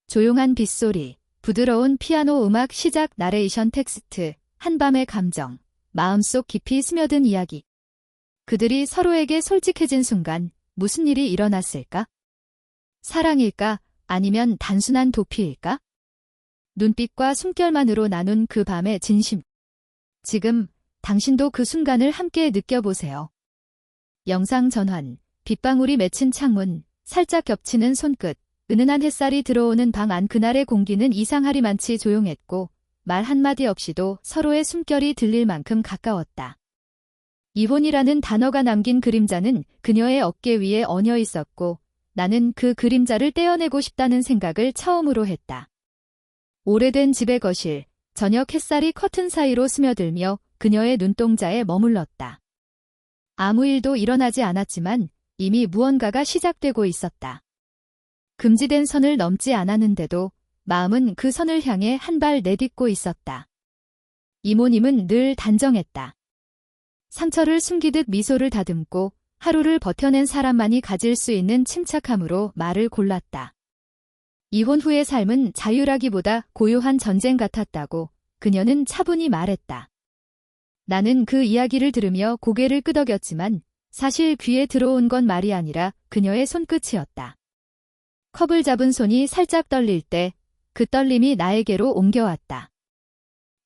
조용한 빗소리, 부드러운 피아노 음악 시작 나레이션 텍스트, 한밤의 감정, 마음속 깊이 스며든 이야기. 그들이 서로에게 솔직해진 순간 무슨 일이 일어났을까? 사랑일까? 아니면 단순한 도피일까? 눈빛과 숨결만으로 나눈 그 밤의 진심. 지금 당신도 그 순간을 함께 느껴보세요. 영상 전환, 빗방울이 맺힌 창문, 살짝 겹치는 손끝, 은은한 햇살이 들어오는 방 안. 그날의 공기는 이상하리만치 조용했고 말 한마디 없이도 서로의 숨결이 들릴 만큼 가까웠다. 이혼이라는 단어가 남긴 그림자는 그녀의 어깨 위에 얹혀 있었고 나는 그 그림자를 떼어내고 싶다는 생각을 처음으로 했다. 오래된 집의 거실, 저녁 햇살이 커튼 사이로 스며들며 그녀의 눈동자에 머물렀다. 아무 일도 일어나지 않았지만 이미 무언가가 시작되고 있었다. 금지된 선을 넘지 않았는데도 마음은 그 선을 향해 한 발 내딛고 있었다. 이모님은 늘 단정했다. 상처를 숨기듯 미소를 다듬고 하루를 버텨낸 사람만이 가질 수 있는 침착함으로 말을 골랐다. 이혼 후의 삶은 자유라기보다 고요한 전쟁 같았다고 그녀는 차분히 말했다. 나는 그 이야기를 들으며 고개를 끄덕였지만 사실 귀에 들어온 건 말이 아니라 그녀의 손끝이었다. 컵을 잡은 손이 살짝 떨릴 때 그 떨림이 나에게로 옮겨왔다.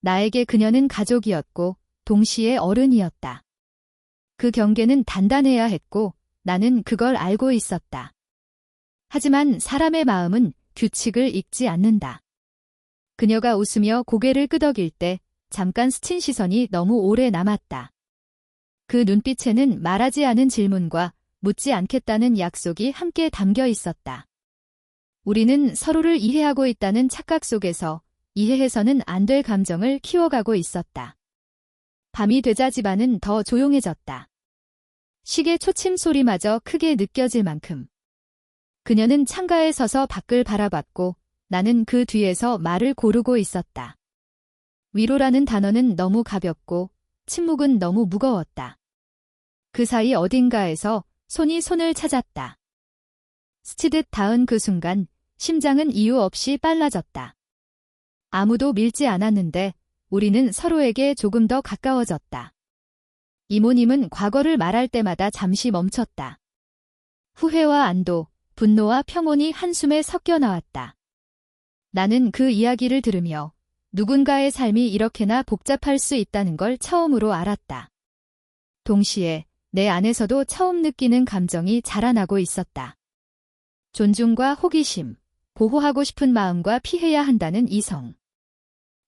나에게 그녀는 가족이었고 동시에 어른이었다. 그 경계는 단단해야 했고 나는 그걸 알고 있었다. 하지만 사람의 마음은 규칙을 읽지 않는다. 그녀가 웃으며 고개를 끄덕일 때 잠깐 스친 시선이 너무 오래 남았다. 그 눈빛에는 말하지 않은 질문과 묻지 않겠다는 약속이 함께 담겨 있었다. 우리는 서로를 이해하고 있다는 착각 속에서 이해해서는 안 될 감정을 키워가고 있었다. 밤이 되자 집안은 더 조용해졌다. 시계 초침 소리마저 크게 느껴질 만큼. 그녀는 창가에 서서 밖을 바라봤고 나는 그 뒤에서 말을 고르고 있었다. 위로라는 단어는 너무 가볍고 침묵은 너무 무거웠다. 그 사이 어딘가에서 손이 손을 찾았다. 스치듯 닿은 그 순간 심장은 이유 없이 빨라졌다. 아무도 밀지 않았는데 우리는 서로에게 조금 더 가까워졌다. 이모님은 과거를 말할 때마다 잠시 멈췄다. 후회와 안도, 분노와 평온이 한숨에 섞여 나왔다. 나는 그 이야기를 들으며 누군가의 삶이 이렇게나 복잡할 수 있다는 걸 처음으로 알았다. 동시에 내 안에서도 처음 느끼는 감정이 자라나고 있었다. 존중과 호기심, 보호하고 싶은 마음과 피해야 한다는 이성.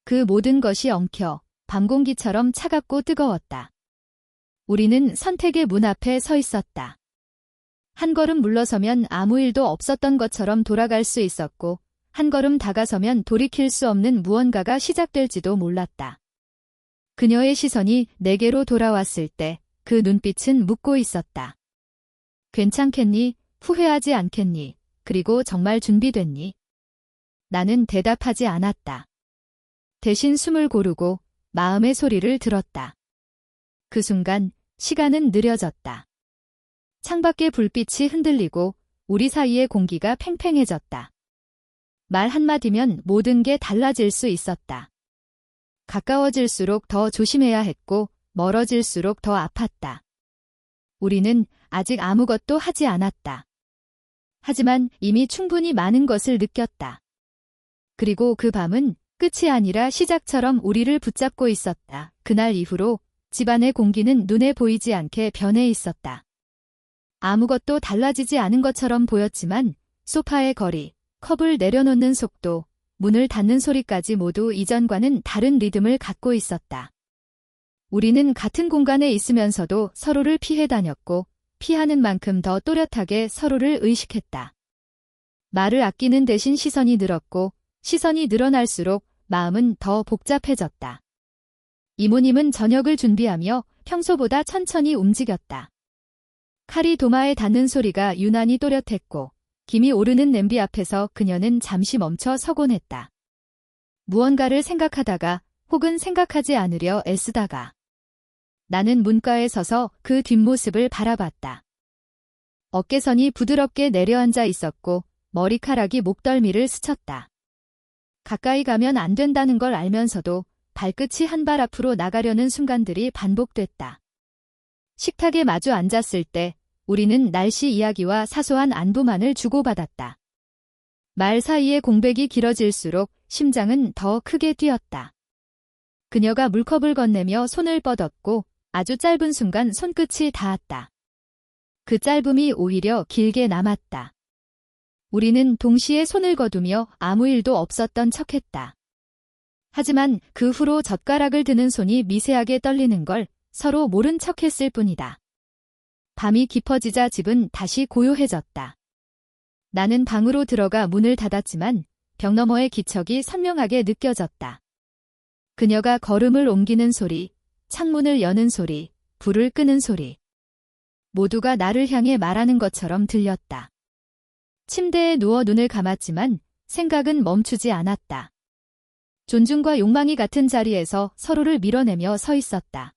그 모든 것이 엉켜 밤공기처럼 차갑고 뜨거웠다. 우리는 선택의 문 앞에 서 있었다. 한 걸음 물러서면 아무 일도 없었던 것처럼 돌아갈 수 있었고 한 걸음 다가서면 돌이킬 수 없는 무언가가 시작될지도 몰랐다. 그녀의 시선이 내게로 돌아왔을 때 그 눈빛은 묻고 있었다. 괜찮겠니? 후회하지 않겠니? 그리고 정말 준비됐니? 나는 대답하지 않았다. 대신 숨을 고르고 마음의 소리를 들었다. 그 순간 시간은 느려졌다. 창밖의 불빛이 흔들리고 우리 사이의 공기가 팽팽해졌다. 말 한마디면 모든 게 달라질 수 있었다. 가까워질수록 더 조심해야 했고 멀어질수록 더 아팠다. 우리는 아직 아무것도 하지 않았다. 하지만 이미 충분히 많은 것을 느꼈다. 그리고 그 밤은 끝이 아니라 시작처럼 우리를 붙잡고 있었다. 그날 이후로 집안의 공기는 눈에 보이지 않게 변해 있었다. 아무것도 달라지지 않은 것처럼 보였지만 소파의 거리, 컵을 내려놓는 속도, 문을 닫는 소리까지 모두 이전과는 다른 리듬을 갖고 있었다. 우리는 같은 공간에 있으면서도 서로를 피해 다녔고 피하는 만큼 더 또렷하게 서로를 의식했다. 말을 아끼는 대신 시선이 늘었고 시선이 늘어날수록 마음은 더 복잡해졌다. 이모님은 저녁을 준비하며 평소보다 천천히 움직였다. 칼이 도마에 닿는 소리가 유난히 또렷했고 김이 오르는 냄비 앞에서 그녀는 잠시 멈춰 서곤 했다. 무언가를 생각하다가 혹은 생각하지 않으려 애쓰다가 나는 문가에 서서 그 뒷모습을 바라봤다. 어깨선이 부드럽게 내려앉아 있었고 머리카락이 목덜미를 스쳤다. 가까이 가면 안 된다는 걸 알면서도 발끝이 한 발 앞으로 나가려는 순간들이 반복됐다. 식탁에 마주 앉았을 때 우리는 날씨 이야기와 사소한 안부만을 주고받았다. 말 사이에 공백이 길어질수록 심장은 더 크게 뛰었다. 그녀가 물컵을 건네며 손을 뻗었고 아주 짧은 순간 손끝이 닿았다. 그 짧음이 오히려 길게 남았다. 우리는 동시에 손을 거두며 아무 일도 없었던 척했다. 하지만 그 후로 젓가락을 드는 손이 미세하게 떨리는 걸 서로 모른 척했을 뿐이다. 밤이 깊어지자 집은 다시 고요해졌다. 나는 방으로 들어가 문을 닫았지만 벽 너머의 기척이 선명하게 느껴졌다. 그녀가 걸음을 옮기는 소리, 창문을 여는 소리, 불을 끄는 소리. 모두가 나를 향해 말하는 것처럼 들렸다. 침대에 누워 눈을 감았지만 생각은 멈추지 않았다. 존중과 욕망이 같은 자리에서 서로를 밀어내며 서 있었다.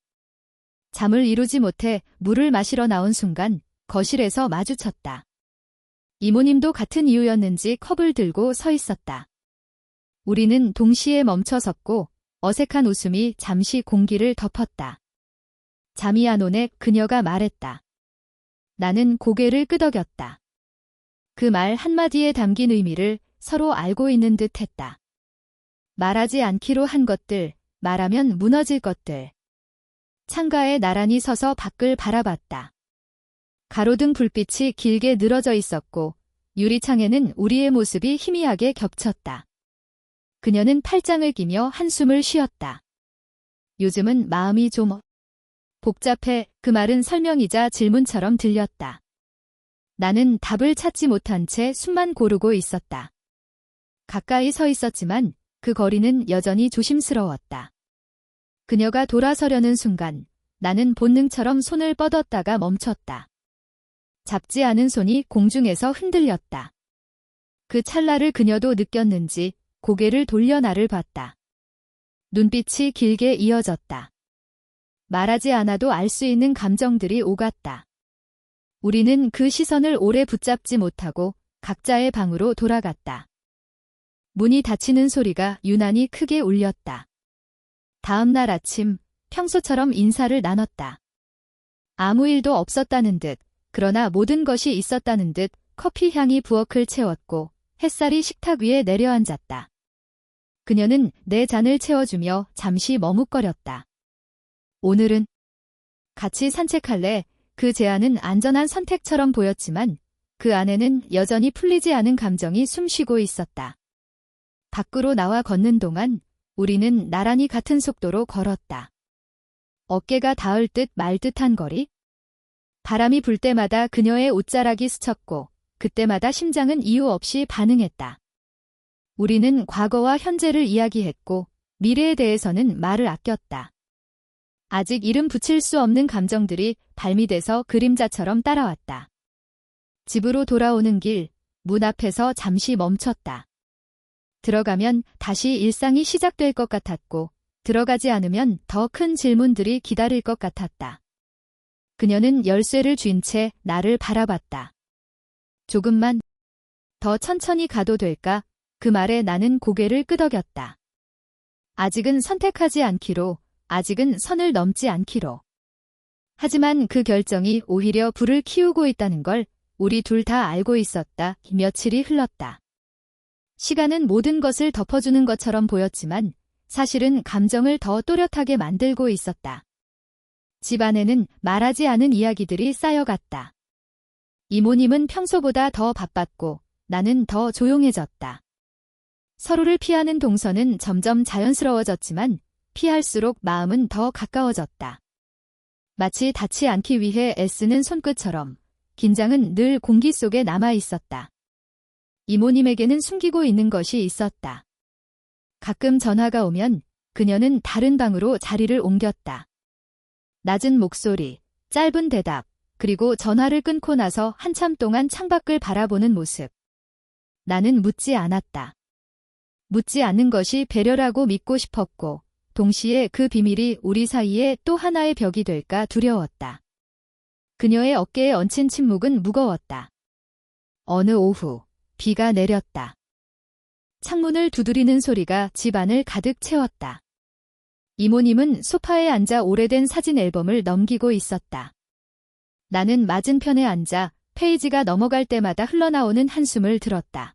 잠을 이루지 못해 물을 마시러 나온 순간 거실에서 마주쳤다. 이모님도 같은 이유였는지 컵을 들고 서 있었다. 우리는 동시에 멈춰 섰고 어색한 웃음이 잠시 공기를 덮었다. 잠이 안 오네 그녀가 말했다. 나는 고개를 끄덕였다. 그 말 한마디에 담긴 의미를 서로 알고 있는 듯 했다. 말하지 않기로 한 것들, 말하면 무너질 것들. 창가에 나란히 서서 밖을 바라봤다. 가로등 불빛이 길게 늘어져 있었고 유리창에는 우리의 모습이 희미하게 겹쳤다. 그녀는 팔짱을 끼며 한숨을 쉬었다. 요즘은 마음이 좀 복잡해. 그 말은 설명이자 질문처럼 들렸다. 나는 답을 찾지 못한 채 숨만 고르고 있었다. 가까이 서 있었지만 그 거리는 여전히 조심스러웠다. 그녀가 돌아서려는 순간 나는 본능처럼 손을 뻗었다가 멈췄다. 잡지 않은 손이 공중에서 흔들렸다. 그 찰나를 그녀도 느꼈는지 고개를 돌려 나를 봤다. 눈빛이 길게 이어졌다. 말하지 않아도 알 수 있는 감정들이 오갔다. 우리는 그 시선을 오래 붙잡지 못하고 각자의 방으로 돌아갔다. 문이 닫히는 소리가 유난히 크게 울렸다. 다음 날 아침 평소처럼 인사를 나눴다. 아무 일도 없었다는 듯, 그러나 모든 것이 있었다는 듯 커피 향이 부엌을 채웠고 햇살이 식탁 위에 내려앉았다. 그녀는 내 잔을 채워주며 잠시 머뭇거렸다. 오늘은 같이 산책할래? 그 제안은 안전한 선택처럼 보였지만 그 안에는 여전히 풀리지 않은 감정이 숨쉬고 있었다. 밖으로 나와 걷는 동안 우리는 나란히 같은 속도로 걸었다. 어깨가 닿을 듯 말 듯한 거리? 바람이 불 때마다 그녀의 옷자락이 스쳤고 그때마다 심장은 이유 없이 반응했다. 우리는 과거와 현재를 이야기했고 미래에 대해서는 말을 아꼈다. 아직 이름 붙일 수 없는 감정들이 발밑에서 그림자처럼 따라왔다. 집으로 돌아오는 길, 문 앞에서 잠시 멈췄다. 들어가면 다시 일상이 시작될 것 같았고 들어가지 않으면 더 큰 질문들이 기다릴 것 같았다. 그녀는 열쇠를 쥔 채 나를 바라봤다. 조금만 더 천천히 가도 될까? 그 말에 나는 고개를 끄덕였다. 아직은 선택하지 않기로, 아직은 선을 넘지 않기로. 하지만 그 결정이 오히려 불을 키우고 있다는 걸 우리 둘 다 알고 있었다. 며칠이 흘렀다. 시간은 모든 것을 덮어주는 것처럼 보였지만 사실은 감정을 더 또렷하게 만들고 있었다. 집 안에는 말하지 않은 이야기들이 쌓여갔다. 이모님은 평소보다 더 바빴고 나는 더 조용해졌다. 서로를 피하는 동선은 점점 자연스러워졌지만 피할수록 마음은 더 가까워졌다. 마치 닿지 않기 위해 애쓰는 손끝처럼 긴장은 늘 공기 속에 남아 있었다. 이모님에게는 숨기고 있는 것이 있었다. 가끔 전화가 오면 그녀는 다른 방으로 자리를 옮겼다. 낮은 목소리, 짧은 대답, 그리고 전화를 끊고 나서 한참 동안 창밖을 바라보는 모습. 나는 묻지 않았다. 묻지 않는 것이 배려라고 믿고 싶었고 동시에 그 비밀이 우리 사이에 또 하나의 벽이 될까 두려웠다. 그녀의 어깨에 얹힌 침묵은 무거웠다. 어느 오후 비가 내렸다. 창문을 두드리는 소리가 집안을 가득 채웠다. 이모님은 소파에 앉아 오래된 사진 앨범을 넘기고 있었다. 나는 맞은편에 앉아 페이지가 넘어갈 때마다 흘러나오는 한숨을 들었다.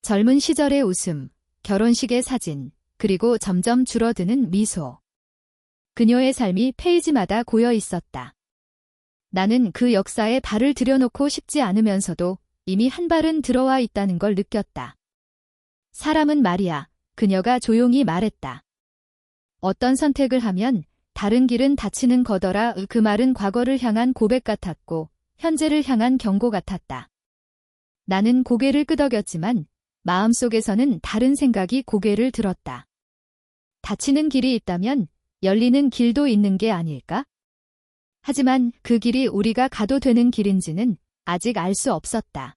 젊은 시절의 웃음, 결혼식의 사진, 그리고 점점 줄어드는 미소. 그녀의 삶이 페이지마다 고여 있었다. 나는 그 역사에 발을 들여놓고 싶지 않으면서도 이미 한 발은 들어와 있다는 걸 느꼈다. 사람은 말이야, 그녀가 조용히 말했다. 어떤 선택을 하면 다른 길은 닫히는 거더라. 그 말은 과거를 향한 고백 같았고 현재를 향한 경고 같았다. 나는 고개를 끄덕였지만 마음속에서는 다른 생각이 고개를 들었다. 닫히는 길이 있다면 열리는 길도 있는 게 아닐까? 하지만 그 길이 우리가 가도 되는 길인지는 아직 알 수 없었다.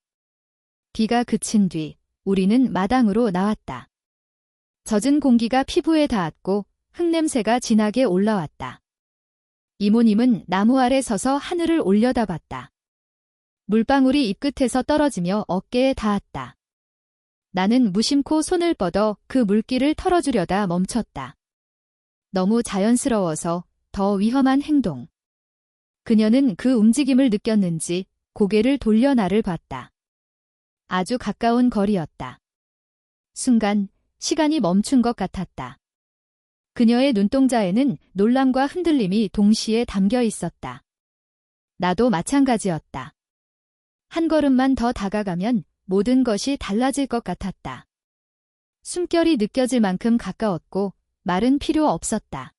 비가 그친 뒤 우리는 마당으로 나왔다. 젖은 공기가 피부에 닿았고 흙냄새가 진하게 올라왔다. 이모님은 나무 아래 서서 하늘을 올려다봤다. 물방울이 입끝에서 떨어지며 어깨에 닿았다. 나는 무심코 손을 뻗어 그 물기를 털어주려다 멈췄다. 너무 자연스러워서 더 위험한 행동. 그녀는 그 움직임을 느꼈는지 고개를 돌려 나를 봤다. 아주 가까운 거리였다. 순간 시간이 멈춘 것 같았다. 그녀의 눈동자에는 놀람과 흔들림이 동시에 담겨 있었다. 나도 마찬가지였다. 한 걸음만 더 다가가면 모든 것이 달라질 것 같았다. 숨결이 느껴질 만큼 가까웠고 말은 필요 없었다.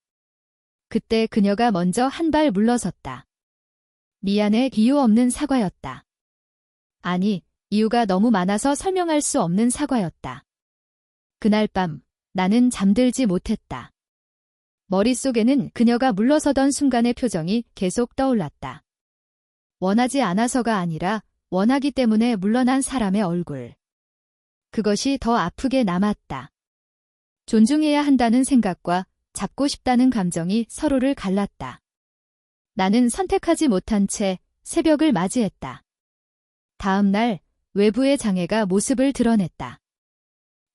그때 그녀가 먼저 한 발 물러섰다. 미안해, 이유 없는 사과였다. 아니, 이유가 너무 많아서 설명할 수 없는 사과였다. 그날 밤 나는 잠들지 못했다. 머릿속에는 그녀가 물러서던 순간의 표정이 계속 떠올랐다. 원하지 않아서가 아니라 원하기 때문에 물러난 사람의 얼굴. 그것이 더 아프게 남았다. 존중해야 한다는 생각과 잡고 싶다는 감정이 서로를 갈랐다. 나는 선택하지 못한 채 새벽을 맞이했다. 다음 날 외부의 장애가 모습을 드러냈다.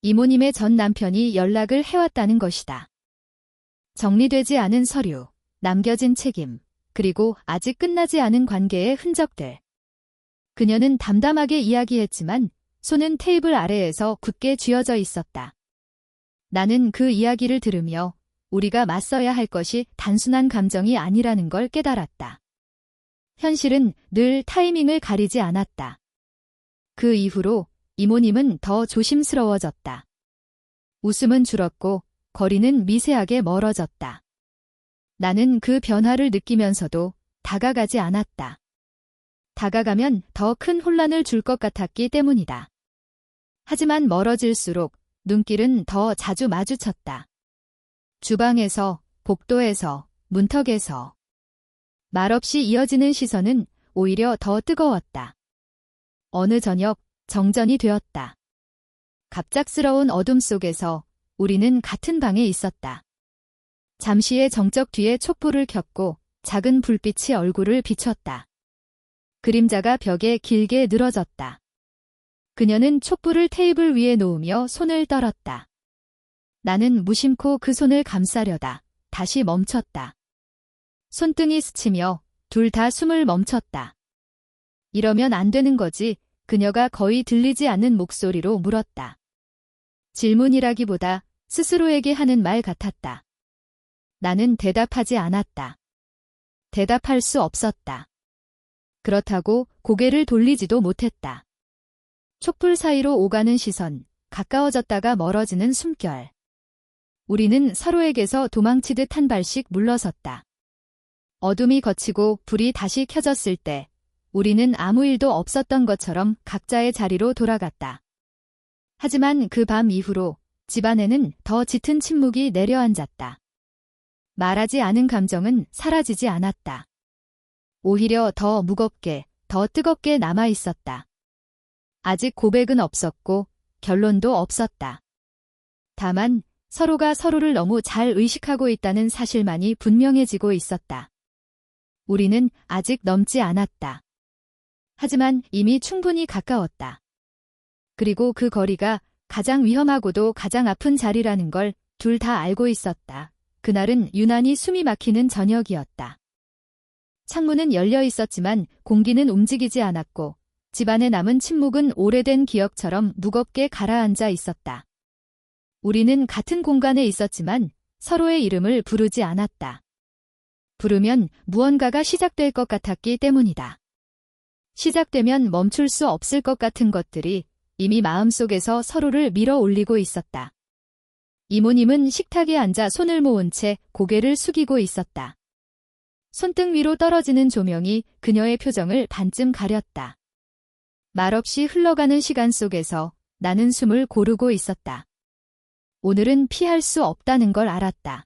이모님의 전 남편이 연락을 해왔다는 것이다. 정리되지 않은 서류, 남겨진 책임, 그리고 아직 끝나지 않은 관계의 흔적들. 그녀는 담담하게 이야기했지만 손은 테이블 아래에서 굳게 쥐어져 있었다. 나는 그 이야기를 들으며 우리가 맞서야 할 것이 단순한 감정이 아니라는 걸 깨달았다. 현실은 늘 타이밍을 가리지 않았다. 그 이후로 이모님은 더 조심스러워졌다. 웃음은 줄었고 거리는 미세하게 멀어졌다. 나는 그 변화를 느끼면서도 다가가지 않았다. 다가가면 더 큰 혼란을 줄 것 같았기 때문이다. 하지만 멀어질수록 눈길은 더 자주 마주쳤다. 주방에서, 복도에서, 문턱에서. 말없이 이어지는 시선은 오히려 더 뜨거웠다. 어느 저녁 정전이 되었다. 갑작스러운 어둠 속에서 우리는 같은 방에 있었다. 잠시의 정적 뒤에 촛불을 켰고 작은 불빛이 얼굴을 비췄다. 그림자가 벽에 길게 늘어졌다. 그녀는 촛불을 테이블 위에 놓으며 손을 떨었다. 나는 무심코 그 손을 감싸려다 다시 멈췄다. 손등이 스치며 둘 다 숨을 멈췄다. 이러면 안 되는 거지, 그녀가 거의 들리지 않는 목소리로 물었다. 질문이라기보다 스스로에게 하는 말 같았다. 나는 대답하지 않았다. 대답할 수 없었다. 그렇다고 고개를 돌리지도 못했다. 촛불 사이로 오가는 시선, 가까워졌다가 멀어지는 숨결. 우리는 서로에게서 도망치듯 한 발씩 물러섰다. 어둠이 걷히고 불이 다시 켜졌을 때 우리는 아무 일도 없었던 것처럼 각자의 자리로 돌아갔다. 하지만 그 밤 이후로 집안에는 더 짙은 침묵이 내려앉았다. 말하지 않은 감정은 사라지지 않았다. 오히려 더 무겁게, 더 뜨겁게 남아 있었다. 아직 고백은 없었고 결론도 없었다. 다만 서로가 서로를 너무 잘 의식하고 있다는 사실만이 분명해지고 있었다. 우리는 아직 넘지 않았다. 하지만 이미 충분히 가까웠다. 그리고 그 거리가 가장 위험하고도 가장 아픈 자리라는 걸 둘 다 알고 있었다. 그날은 유난히 숨이 막히는 저녁이었다. 창문은 열려 있었지만 공기는 움직이지 않았고 집안에 남은 침묵은 오래된 기억처럼 무겁게 가라앉아 있었다. 우리는 같은 공간에 있었지만 서로의 이름을 부르지 않았다. 부르면 무언가가 시작될 것 같았기 때문이다. 시작되면 멈출 수 없을 것 같은 것들이 이미 마음속에서 서로를 밀어 올리고 있었다. 이모님은 식탁에 앉아 손을 모은 채 고개를 숙이고 있었다. 손등 위로 떨어지는 조명이 그녀의 표정을 반쯤 가렸다. 말없이 흘러가는 시간 속에서 나는 숨을 고르고 있었다. 오늘은 피할 수 없다는 걸 알았다.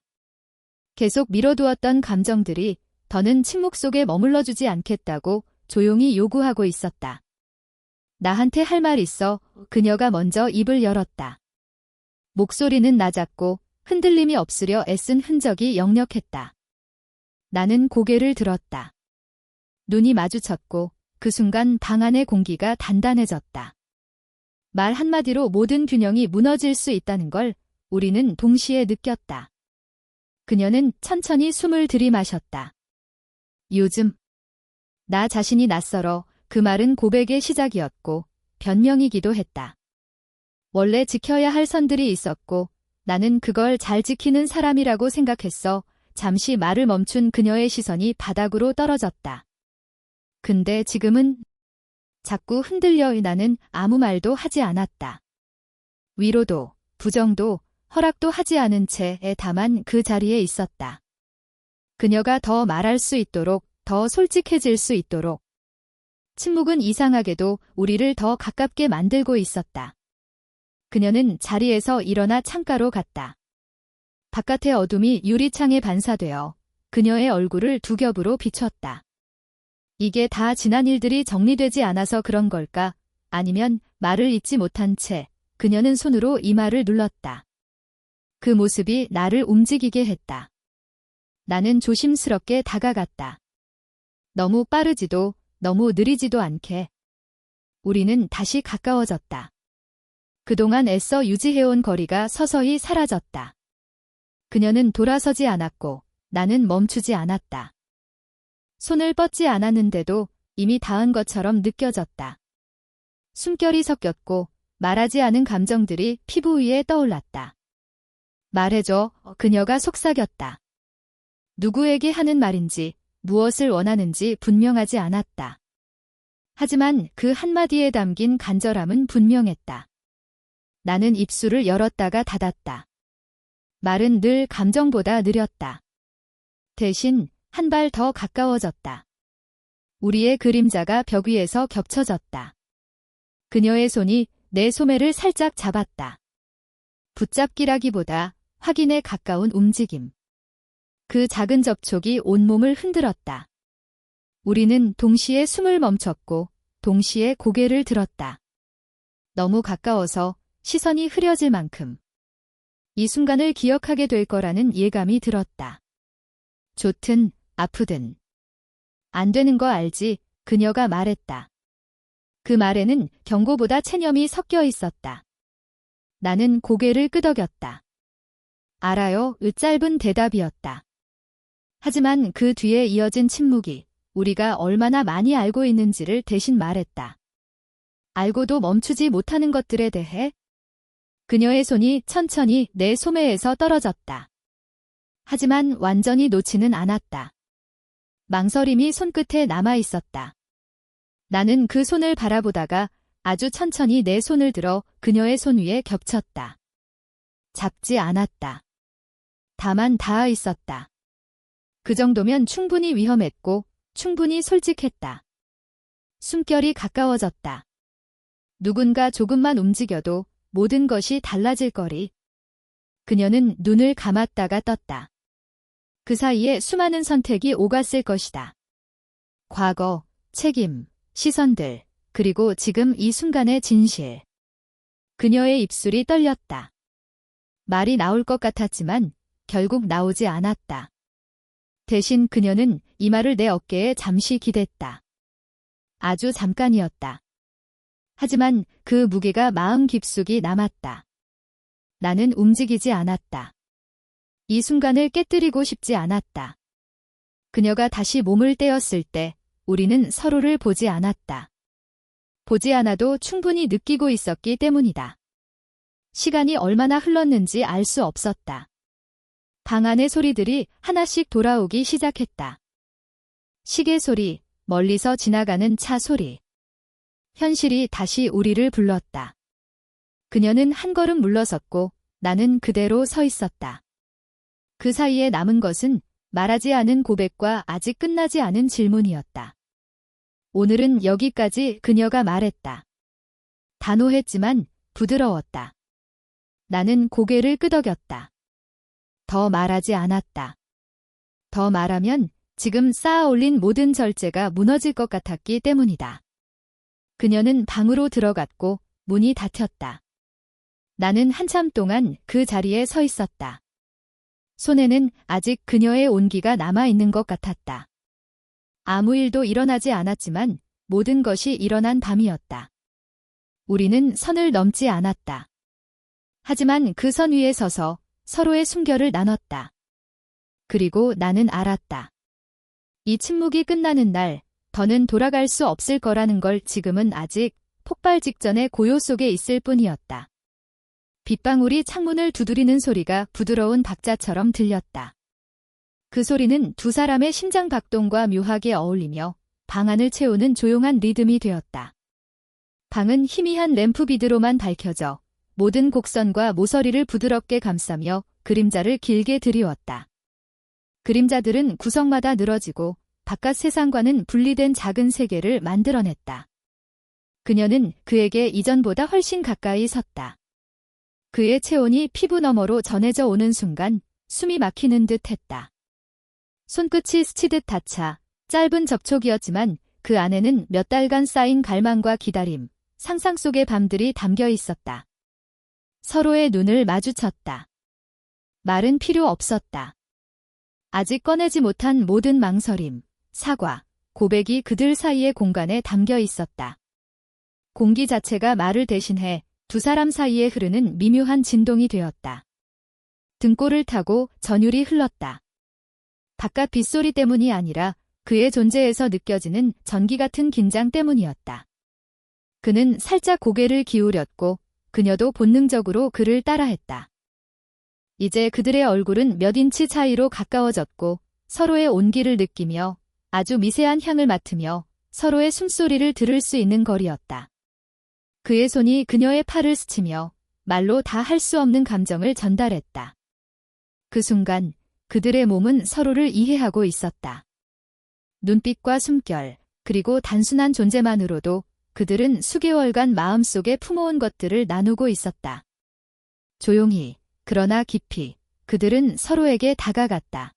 계속 밀어두었던 감정들이 더는 침묵 속에 머물러주지 않겠다고 조용히 요구하고 있었다. 나한테 할 말 있어. 그녀가 먼저 입을 열었다. 목소리는 낮았고 흔들림이 없으려 애쓴 흔적이 역력했다. 나는 고개를 들었다. 눈이 마주쳤고 그 순간 방 안의 공기가 단단해졌다. 말 한마디로 모든 균형이 무너질 수 있다는 걸 우리는 동시에 느꼈다. 그녀는 천천히 숨을 들이마셨다. 요즘 나 자신이 낯설어. 그 말은 고백의 시작이었고 변명이기도 했다. 원래 지켜야 할 선들이 있었고 나는 그걸 잘 지키는 사람이라고 생각했어. 잠시 말을 멈춘 그녀의 시선이 바닥으로 떨어졌다. 근데 지금은 자꾸 흔들려. 나는 아무 말도 하지 않았다. 위로도 부정도 허락도 하지 않은 채 다만 그 자리에 있었다. 그녀가 더 말할 수 있도록, 더 솔직해질 수 있도록. 침묵은 이상하게도 우리를 더 가깝게 만들고 있었다. 그녀는 자리에서 일어나 창가로 갔다. 바깥의 어둠이 유리창에 반사되어 그녀의 얼굴을 두 겹으로 비췄다. 이게 다 지난 일들이 정리되지 않아서 그런 걸까? 아니면 말을 잇지 못한 채 그녀는 손으로 이마를 눌렀다. 그 모습이 나를 움직이게 했다. 나는 조심스럽게 다가갔다. 너무 빠르지도 너무 느리지도 않게. 우리는 다시 가까워졌다. 그동안 애써 유지해온 거리가 서서히 사라졌다. 그녀는 돌아서지 않았고 나는 멈추지 않았다. 손을 뻗지 않았는데도 이미 닿은 것처럼 느껴졌다. 숨결이 섞였고 말하지 않은 감정들이 피부 위에 떠올랐다. 말해줘. 그녀가 속삭였다. 누구에게 하는 말인지 무엇을 원하는지 분명하지 않았다. 하지만 그 한마디에 담긴 간절함은 분명했다. 나는 입술을 열었다가 닫았다. 말은 늘 감정보다 느렸다. 대신 한 발 더 가까워졌다. 우리의 그림자가 벽 위에서 겹쳐졌다. 그녀의 손이 내 소매를 살짝 잡았다. 붙잡기라기보다 확인에 가까운 움직임. 그 작은 접촉이 온몸을 흔들었다. 우리는 동시에 숨을 멈췄고 동시에 고개를 들었다. 너무 가까워서 시선이 흐려질 만큼. 이 순간을 기억하게 될 거라는 예감이 들었다. 좋든 아프든. 안 되는 거 알지? 그녀가 말했다. 그 말에는 경고보다 체념이 섞여 있었다. 나는 고개를 끄덕였다. 알아요. 짧은 대답이었다. 하지만 그 뒤에 이어진 침묵이 우리가 얼마나 많이 알고 있는지를 대신 말했다. 알고도 멈추지 못하는 것들에 대해. 그녀의 손이 천천히 내 소매에서 떨어졌다. 하지만 완전히 놓지는 않았다. 망설임이 손끝에 남아 있었다. 나는 그 손을 바라보다가 아주 천천히 내 손을 들어 그녀의 손 위에 겹쳤다. 잡지 않았다. 다만 닿아 있었다. 그 정도면 충분히 위험했고 충분히 솔직했다. 숨결이 가까워졌다. 누군가 조금만 움직여도 모든 것이 달라질 거리. 그녀는 눈을 감았다가 떴다. 그 사이에 수많은 선택이 오갔을 것이다. 과거, 책임, 시선들, 그리고 지금 이 순간의 진실. 그녀의 입술이 떨렸다. 말이 나올 것 같았지만 결국 나오지 않았다. 대신 그녀는 이마를 내 어깨에 잠시 기댔다. 아주 잠깐이었다. 하지만 그 무게가 마음 깊숙이 남았다. 나는 움직이지 않았다. 이 순간을 깨뜨리고 싶지 않았다. 그녀가 다시 몸을 떼었을 때 우리는 서로를 보지 않았다. 보지 않아도 충분히 느끼고 있었기 때문이다. 시간이 얼마나 흘렀는지 알 수 없었다. 방 안의 소리들이 하나씩 돌아오기 시작했다. 시계 소리, 멀리서 지나가는 차 소리. 현실이 다시 우리를 불렀다. 그녀는 한 걸음 물러섰고 나는 그대로 서 있었다. 그 사이에 남은 것은 말하지 않은 고백과 아직 끝나지 않은 질문이었다. 오늘은 여기까지. 그녀가 말했다. 단호했지만 부드러웠다. 나는 고개를 끄덕였다. 더 말하지 않았다. 더 말하면 지금 쌓아 올린 모든 절제가 무너질 것 같았기 때문이다. 그녀는 방으로 들어갔고 문이 닫혔다. 나는 한참 동안 그 자리에 서 있었다. 손에는 아직 그녀의 온기가 남아있는 것 같았다. 아무 일도 일어나지 않았지만 모든 것이 일어난 밤이었다. 우리는 선을 넘지 않았다. 하지만 그 선 위에 서서 서로의 숨결을 나눴다. 그리고 나는 알았다. 이 침묵이 끝나는 날, 더는 돌아갈 수 없을 거라는 걸. 지금은 아직 폭발 직전의 고요 속에 있을 뿐이었다. 빗방울이 창문을 두드리는 소리가 부드러운 박자처럼 들렸다. 그 소리는 두 사람의 심장 박동과 묘하게 어울리며 방 안을 채우는 조용한 리듬이 되었다. 방은 희미한 램프 빛으로만 밝혀져 모든 곡선과 모서리를 부드럽게 감싸며 그림자를 길게 드리웠다. 그림자들은 구석마다 늘어지고 바깥 세상과는 분리된 작은 세계를 만들어냈다. 그녀는 그에게 이전보다 훨씬 가까이 섰다. 그의 체온이 피부 너머로 전해져 오는 순간 숨이 막히는 듯 했다. 손끝이 스치듯 닿자 짧은 접촉이었지만 그 안에는 몇 달간 쌓인 갈망과 기다림, 상상 속의 밤들이 담겨 있었다. 서로의 눈을 마주쳤다. 말은 필요 없었다. 아직 꺼내지 못한 모든 망설임, 사과, 고백이 그들 사이의 공간에 담겨 있었다. 공기 자체가 말을 대신해 두 사람 사이에 흐르는 미묘한 진동이 되었다. 등골을 타고 전율이 흘렀다. 바깥 빗소리 때문이 아니라 그의 존재에서 느껴지는 전기 같은 긴장 때문이었다. 그는 살짝 고개를 기울였고 그녀도 본능적으로 그를 따라했다. 이제 그들의 얼굴은 몇 인치 차이로 가까워졌고 서로의 온기를 느끼며 아주 미세한 향을 맡으며 서로의 숨소리를 들을 수 있는 거리였다. 그의 손이 그녀의 팔을 스치며 말로 다 할 수 없는 감정을 전달했다. 그 순간 그들의 몸은 서로를 이해하고 있었다. 눈빛과 숨결, 그리고 단순한 존재만으로도 그들은 수개월간 마음속에 품어온 것들을 나누고 있었다. 조용히, 그러나 깊이, 그들은 서로에게 다가갔다.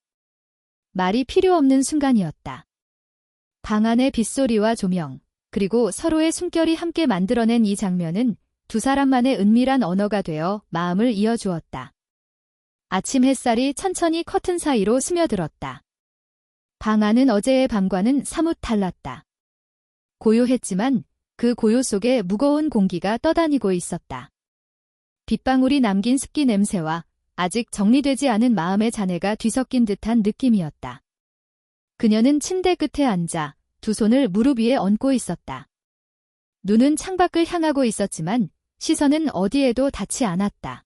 말이 필요 없는 순간이었다. 방 안의 빗소리와 조명, 그리고 서로의 숨결이 함께 만들어낸 이 장면은 두 사람만의 은밀한 언어가 되어 마음을 이어주었다. 아침 햇살이 천천히 커튼 사이로 스며들었다. 방 안은 어제의 밤과는 사뭇 달랐다. 고요했지만 그 고요 속에 무거운 공기가 떠다니고 있었다. 빗방울이 남긴 습기 냄새와 아직 정리되지 않은 마음의 잔해가 뒤섞인 듯한 느낌이었다. 그녀는 침대 끝에 앉아 두 손을 무릎 위에 얹고 있었다. 눈은 창밖을 향하고 있었지만 시선은 어디에도 닿지 않았다.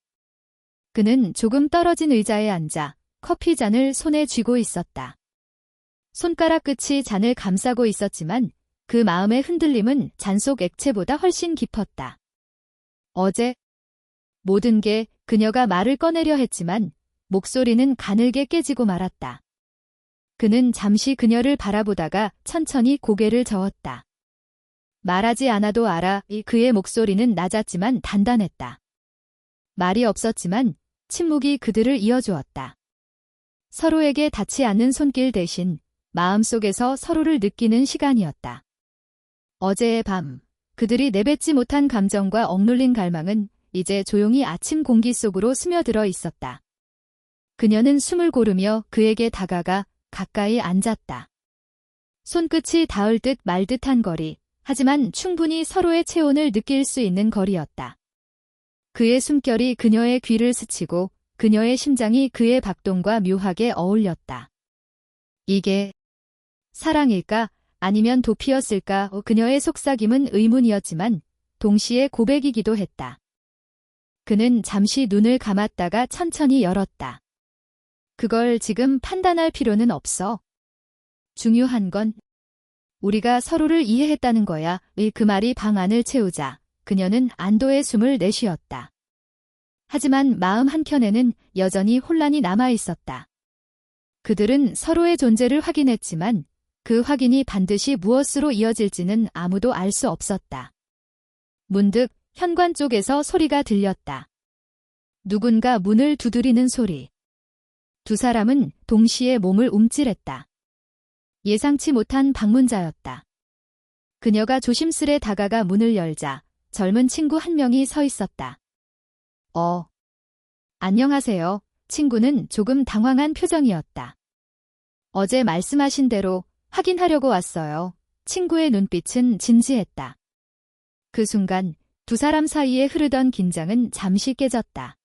그는 조금 떨어진 의자에 앉아 커피 잔을 손에 쥐고 있었다. 손가락 끝이 잔을 감싸고 있었지만 그 마음의 흔들림은 잔 속 액체보다 훨씬 깊었다. 어제 모든 게 그녀가 말을 꺼내려 했지만 목소리는 가늘게 깨지고 말았다. 그는 잠시 그녀를 바라보다가 천천히 고개를 저었다. 말하지 않아도 알아. 그의 목소리는 낮았지만 단단했다. 말이 없었지만 침묵이 그들을 이어주었다. 서로에게 닿지 않는 손길 대신 마음속에서 서로를 느끼는 시간이었다. 어제의 밤, 그들이 내뱉지 못한 감정과 억눌린 갈망은 이제 조용히 아침 공기 속으로 스며들어 있었다. 그녀는 숨을 고르며 그에게 다가가 가까이 앉았다. 손끝이 닿을 듯 말 듯한 거리, 하지만 충분히 서로의 체온을 느낄 수 있는 거리였다. 그의 숨결이 그녀의 귀를 스치고 그녀의 심장이 그의 박동과 묘하게 어울렸다. 이게 사랑일까? 아니면 도피였을까? 그녀의 속삭임은 의문이었지만 동시에 고백이기도 했다. 그는 잠시 눈을 감았다가 천천히 열었다. 그걸 지금 판단할 필요는 없어. 중요한 건 우리가 서로를 이해했다는 거야. 그 말이 방 안을 채우자 그녀는 안도의 숨을 내쉬었다. 하지만 마음 한켠에는 여전히 혼란이 남아 있었다. 그들은 서로의 존재를 확인했지만 그 확인이 반드시 무엇으로 이어질지는 아무도 알 수 없었다. 문득 현관 쪽에서 소리가 들렸다. 누군가 문을 두드리는 소리. 두 사람은 동시에 몸을 움찔했다. 예상치 못한 방문자였다. 그녀가 조심스레 다가가 문을 열자 젊은 친구 한 명이 서 있었다. 안녕하세요. 친구는 조금 당황한 표정이었다. 어제 말씀하신 대로 확인하려고 왔어요. 친구의 눈빛은 진지했다. 그 순간 두 사람 사이에 흐르던 긴장은 잠시 깨졌다.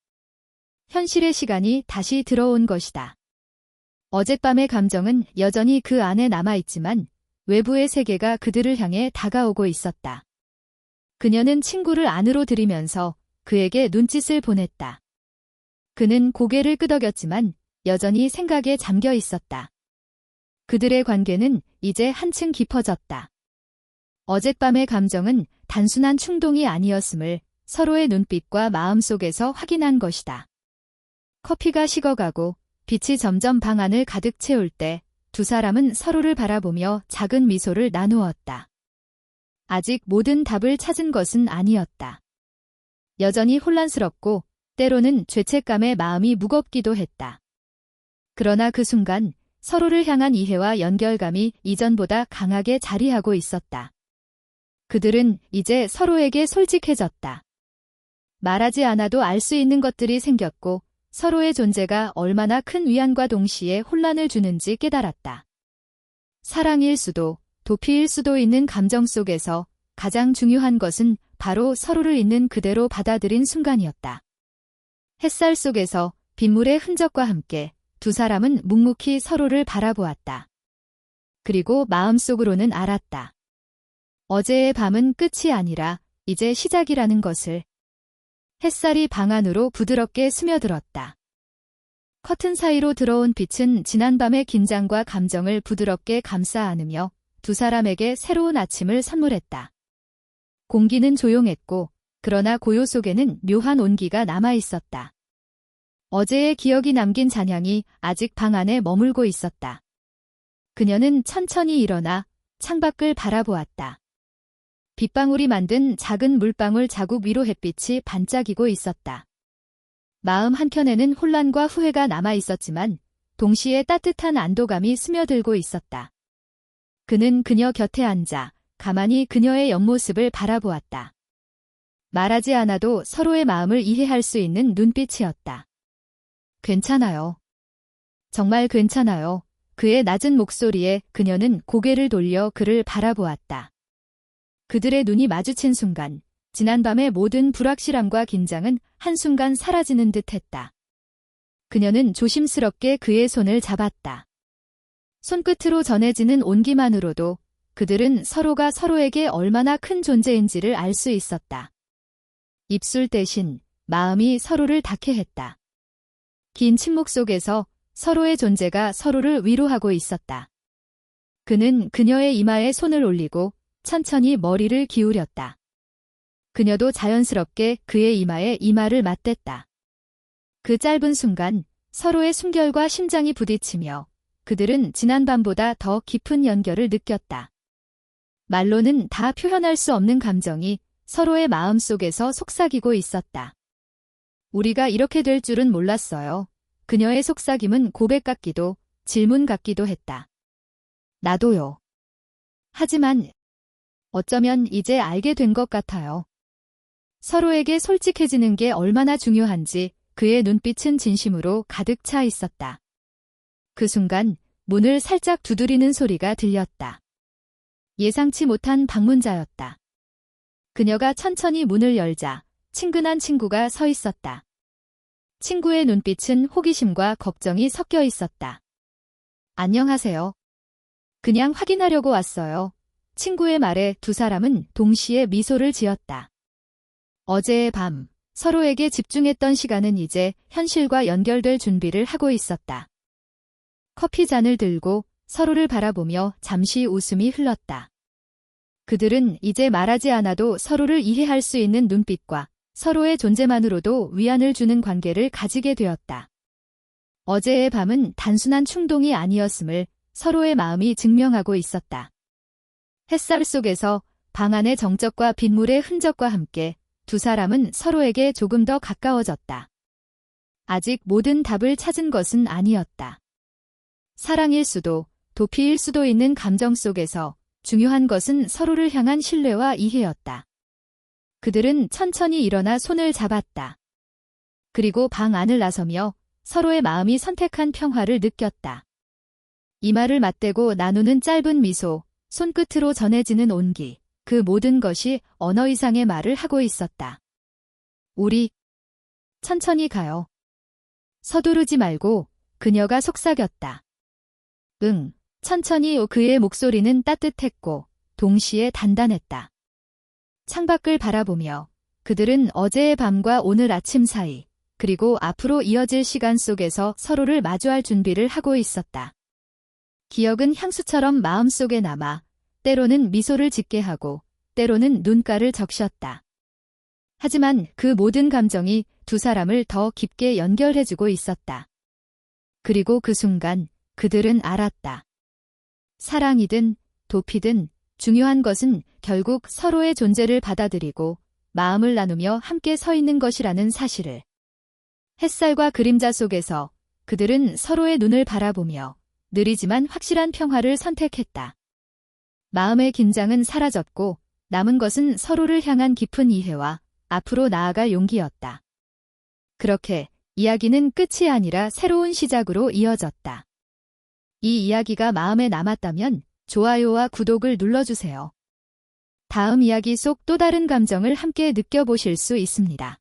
현실의 시간이 다시 들어온 것이다. 어젯밤의 감정은 여전히 그 안에 남아있지만 외부의 세계가 그들을 향해 다가오고 있었다. 그녀는 친구를 안으로 들이면서 그에게 눈짓을 보냈다. 그는 고개를 끄덕였지만 여전히 생각에 잠겨 있었다. 그들의 관계는 이제 한층 깊어졌다. 어젯밤의 감정은 단순한 충동이 아니었음을 서로의 눈빛과 마음속에서 확인한 것이다. 커피가 식어가고 빛이 점점 방 안을 가득 채울 때 두 사람은 서로를 바라보며 작은 미소를 나누었다. 아직 모든 답을 찾은 것은 아니었다. 여전히 혼란스럽고 때로는 죄책감에 마음이 무겁기도 했다. 그러나 그 순간 서로를 향한 이해와 연결감이 이전보다 강하게 자리하고 있었다. 그들은 이제 서로에게 솔직해졌다. 말하지 않아도 알 수 있는 것들이 생겼고 서로의 존재가 얼마나 큰 위안과 동시에 혼란을 주는지 깨달았다. 사랑일 수도, 도피일 수도 있는 감정 속에서 가장 중요한 것은 바로 서로를 있는 그대로 받아들인 순간이었다. 햇살 속에서 빗물의 흔적과 함께 두 사람은 묵묵히 서로를 바라보았다. 그리고 마음속으로는 알았다. 어제의 밤은 끝이 아니라 이제 시작이라는 것을. 햇살이 방 안으로 부드럽게 스며들었다. 커튼 사이로 들어온 빛은 지난밤의 긴장과 감정을 부드럽게 감싸 안으며 두 사람에게 새로운 아침을 선물했다. 공기는 조용했고 그러나 고요 속에는 묘한 온기가 남아 있었다. 어제의 기억이 남긴 잔향이 아직 방 안에 머물고 있었다. 그녀는 천천히 일어나 창밖을 바라보았다. 빗방울이 만든 작은 물방울 자국 위로 햇빛이 반짝이고 있었다. 마음 한켠에는 혼란과 후회가 남아 있었지만 동시에 따뜻한 안도감이 스며들고 있었다. 그는 그녀 곁에 앉아 가만히 그녀의 옆모습을 바라보았다. 말하지 않아도 서로의 마음을 이해할 수 있는 눈빛이었다. 괜찮아요. 정말 괜찮아요. 그의 낮은 목소리에 그녀는 고개를 돌려 그를 바라보았다. 그들의 눈이 마주친 순간 지난밤의 모든 불확실함과 긴장은 한순간 사라지는 듯 했다. 그녀는 조심스럽게 그의 손을 잡았다. 손끝으로 전해지는 온기만으로도 그들은 서로가 서로에게 얼마나 큰 존재인지를 알 수 있었다. 입술 대신 마음이 서로를 닿게 했다. 긴 침묵 속에서 서로의 존재가 서로를 위로하고 있었다. 그는 그녀의 이마에 손을 올리고 천천히 머리를 기울였다. 그녀도 자연스럽게 그의 이마에 이마를 맞댔다. 그 짧은 순간 서로의 숨결과 심장이 부딪히며 그들은 지난밤보다 더 깊은 연결을 느꼈다. 말로는 다 표현할 수 없는 감정이 서로의 마음 속에서 속삭이고 있었다. 우리가 이렇게 될 줄은 몰랐어요. 그녀의 속삭임은 고백 같기도 질문 같기도 했다. 나도요. 하지만 어쩌면 이제 알게 된 것 같아요. 서로에게 솔직해지는 게 얼마나 중요한지 그의 눈빛은 진심으로 가득 차 있었다. 그 순간 문을 살짝 두드리는 소리가 들렸다. 예상치 못한 방문자였다. 그녀가 천천히 문을 열자 친근한 친구가 서 있었다. 친구의 눈빛은 호기심과 걱정이 섞여 있었다. 안녕하세요. 그냥 확인하려고 왔어요. 친구의 말에 두 사람은 동시에 미소를 지었다. 어제의 밤, 서로에게 집중했던 시간은 이제 현실과 연결될 준비를 하고 있었다. 커피 잔을 들고 서로를 바라보며 잠시 웃음이 흘렀다. 그들은 이제 말하지 않아도 서로를 이해할 수 있는 눈빛과 서로의 존재만으로도 위안을 주는 관계를 가지게 되었다. 어제의 밤은 단순한 충동이 아니었음을 서로의 마음이 증명하고 있었다. 햇살 속에서 방 안의 정적과 빗물의 흔적과 함께 두 사람은 서로에게 조금 더 가까워졌다. 아직 모든 답을 찾은 것은 아니었다. 사랑일 수도, 도피일 수도 있는 감정 속에서 중요한 것은 서로를 향한 신뢰와 이해였다. 그들은 천천히 일어나 손을 잡았다. 그리고 방 안을 나서며 서로의 마음이 선택한 평화를 느꼈다. 이마를 맞대고 나누는 짧은 미소, 손끝으로 전해지는 온기, 그 모든 것이 언어 이상의 말을 하고 있었다. 우리 천천히 가요. 서두르지 말고 그녀가 속삭였다. 응, 천천히. 그의 목소리는 따뜻했고 동시에 단단했다. 창밖을 바라보며 그들은 어제의 밤과 오늘 아침 사이, 그리고 앞으로 이어질 시간 속에서 서로를 마주할 준비를 하고 있었다. 기억은 향수처럼 마음속에 남아 때로는 미소를 짓게 하고 때로는 눈가를 적셨다. 하지만 그 모든 감정이 두 사람을 더 깊게 연결해주고 있었다. 그리고 그 순간 그들은 알았다. 사랑이든 도피든 중요한 것은 결국 서로의 존재를 받아들이고 마음을 나누며 함께 서 있는 것이라는 사실을. 햇살과 그림자 속에서 그들은 서로의 눈을 바라보며 느리지만 확실한 평화를 선택했다. 마음의 긴장은 사라졌고 남은 것은 서로를 향한 깊은 이해와 앞으로 나아갈 용기였다. 그렇게 이야기는 끝이 아니라 새로운 시작으로 이어졌다. 이 이야기가 마음에 남았다면 좋아요와 구독을 눌러주세요. 다음 이야기 속 또 다른 감정을 함께 느껴보실 수 있습니다.